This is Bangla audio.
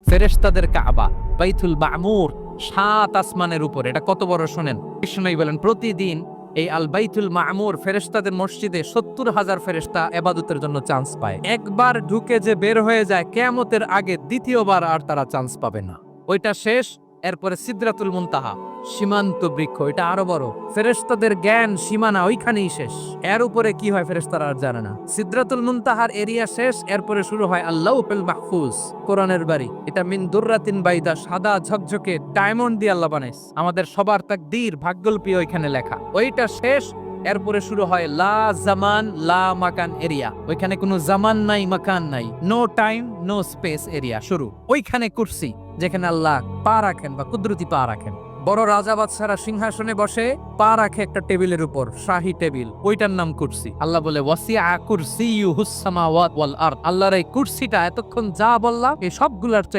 ফেরেশতাদের কাবা বাইতুল মামুর ৭ আসমানের উপর। এটা কত বড় শোনেন। কৃষ্ণ বলেন প্রতিদিন এই আল বাইতুল মামুর ফেরেশতাদের মসজিদে ৭০,০০০ ফেরেশতা ইবাদতের জন্য চান্স পায়। একবার ঢুকে যে বের হয়ে যায় কিয়ামতের আগে দ্বিতীয়বার আর তারা চান্স পাবে না। ওইটা শেষ। এরপরে সিদরাতুল মুনতাহা সীমান্ত বৃক্ষ, এটা আরো বড়। ফেরেশতাদের জ্ঞান সীমানা ওইখানেই শেষ। এর উপরে কি হয় ফেরেশতারা আর জানে না। সিদরাতুল মুনতাহার এরিয়া শেষ, এরপরে শুরু হয় আল্লাহুল মাহফুজ, কোরআনের বাড়ি। এটা মিন দুররাতিন বাইদা, সাদা ঝকঝকে ডায়মন্ড দিয়ে আল্লাহ বানাইছে। আমাদের সবার তাকদীর ভাগ্যলিপি ওইখানে লেখা। ওইটা শেষ, এরপরে শুরু হয় লা জামান লা মাকান এরিয়া। ওইখানে কোনো জামান নাই, মাকান নাই, no time no space area শুরু। ওইখানে কুরসি, যেখানে আল্লাহ পা রাখেন বা কুদরতি পা রাখেন। বড় রাজা বাদশারা সিংহাসনে বসে পা রাখে একটা টেবিলের উপর, শাহী টেবিল, ওইটার নাম কুরসি। আল্লাহ বলে ওয়াসিআ কুরসিয়ুহুস সামাওয়াত ওয়াল আরদ। আল্লাহর এই কুরসিটা এতক্ষণ যা বললাম এই সবগুলার চাইতে